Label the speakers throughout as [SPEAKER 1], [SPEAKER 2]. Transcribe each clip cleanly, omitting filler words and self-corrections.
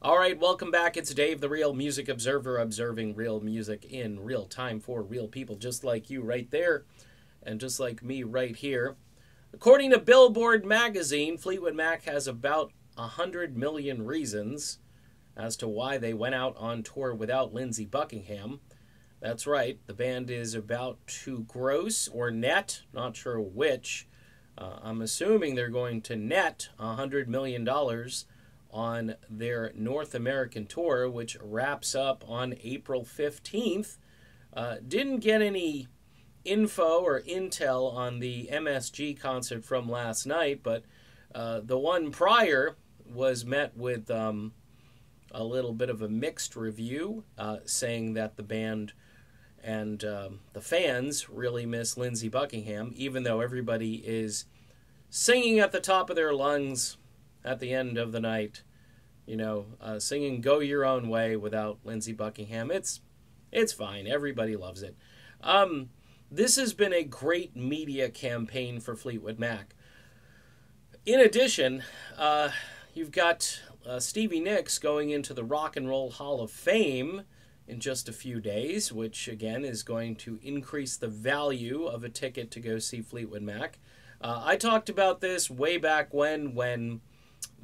[SPEAKER 1] All right, welcome back. It's Dave, the Real Music Observer, observing real music in real time for real people, just like you right there, and just like me right here. According to Billboard magazine, Fleetwood Mac has about 100 million reasons as to why they went out on tour without Lindsey Buckingham. That's right, the band is about to gross or net, not sure which. I'm assuming they're going to net $100 million on their North American tour, which wraps up on April 15th. Didn't get any info or intel on the MSG concert from last night, but the one prior was met with a little bit of a mixed review, saying that the band and the fans really miss Lindsey Buckingham, even though everybody is singing at the top of their lungs at the end of the night, singing Go Your Own Way without Lindsey Buckingham. It's fine. Everybody loves it. This has been a great media campaign for Fleetwood Mac. In addition, you've got Stevie Nicks going into the Rock and Roll Hall of Fame in just a few days, which again is going to increase the value of a ticket to go see Fleetwood Mac. I talked about this way back when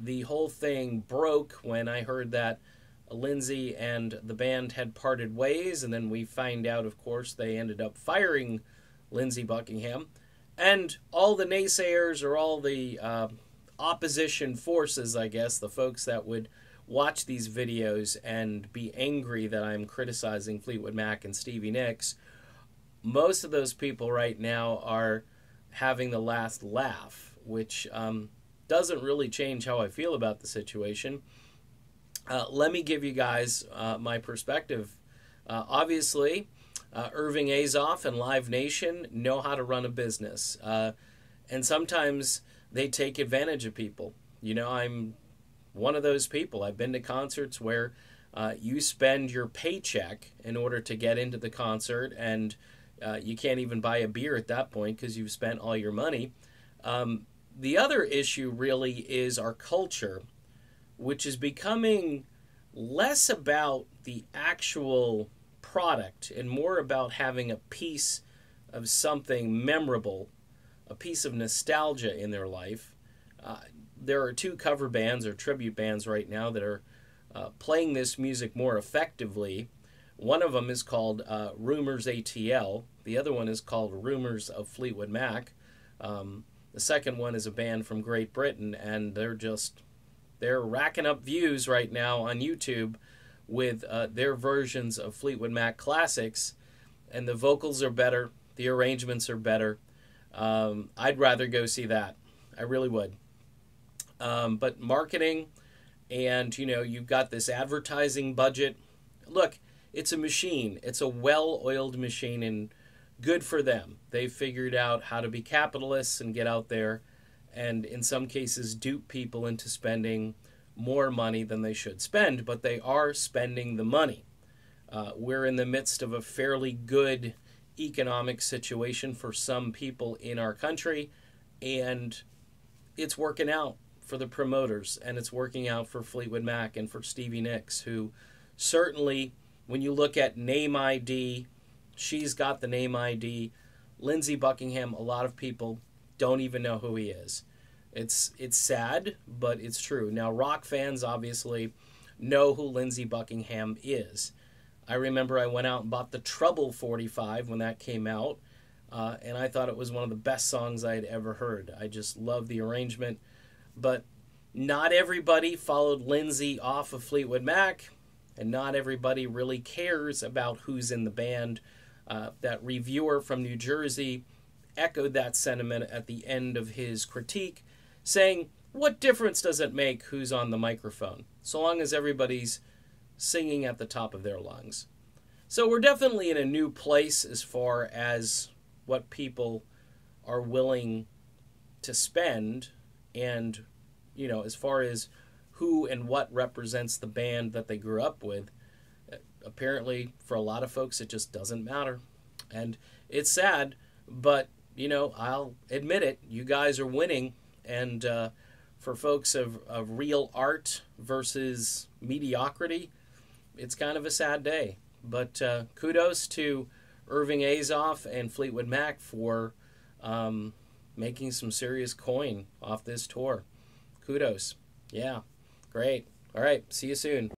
[SPEAKER 1] the whole thing broke, when I heard that Lindsey and the band had parted ways, and then we find out, of course, they ended up firing Lindsey Buckingham. And all the naysayers, or all the opposition forces, I guess, the folks that would watch these videos and be angry that I'm criticizing Fleetwood Mac and Stevie Nicks, most of those people right now are having the last laugh, which doesn't really change how I feel about the situation. Let me give you guys my perspective. Obviously, Irving Azoff and Live Nation know how to run a business. And sometimes they take advantage of people. I'm one of those people. I've been to concerts where you spend your paycheck in order to get into the concert, and you can't even buy a beer at that point because you've spent all your money. The other issue really is our culture, which is becoming less about the actual product and more about having a piece of something memorable, a piece of nostalgia in their life. There are two cover bands or tribute bands right now that are playing this music more effectively. One of them is called Rumors ATL. The other one is called Rumors of Fleetwood Mac. The second one is a band from Great Britain, and they're racking up views right now on YouTube with their versions of Fleetwood Mac classics, and the vocals are better, the arrangements are better. I'd rather go see that. I really would. But marketing, and you've got this advertising budget. Look, it's a machine. It's a well-oiled machine, and good for them. They've figured out how to be capitalists and get out there and in some cases dupe people into spending more money than they should spend, but they are spending the money. We're in the midst of a fairly good economic situation for some people in our country, and it's working out for the promoters, and it's working out for Fleetwood Mac and for Stevie Nicks, who certainly, when you look at name ID, she's got the name ID. Lindsey Buckingham, a lot of people don't even know who he is. It's sad, but it's true. Now, rock fans obviously know who Lindsey Buckingham is. I remember I went out and bought the Trouble 45 when that came out, and I thought it was one of the best songs I had ever heard. I just love the arrangement. But not everybody followed Lindsey off of Fleetwood Mac, and not everybody really cares about who's in the band. That reviewer from New Jersey echoed that sentiment at the end of his critique, saying, what difference does it make who's on the microphone, so long as everybody's singing at the top of their lungs? So we're definitely in a new place as far as what people are willing to spend, and, as far as who and what represents the band that they grew up with. Apparently, for a lot of folks, it just doesn't matter. And it's sad, but, I'll admit it, you guys are winning, and for folks of real art versus mediocrity, it's kind of a sad day. But kudos to Irving Azoff and Fleetwood Mac for making some serious coin off this tour. Kudos. Yeah, great. All right, see you soon.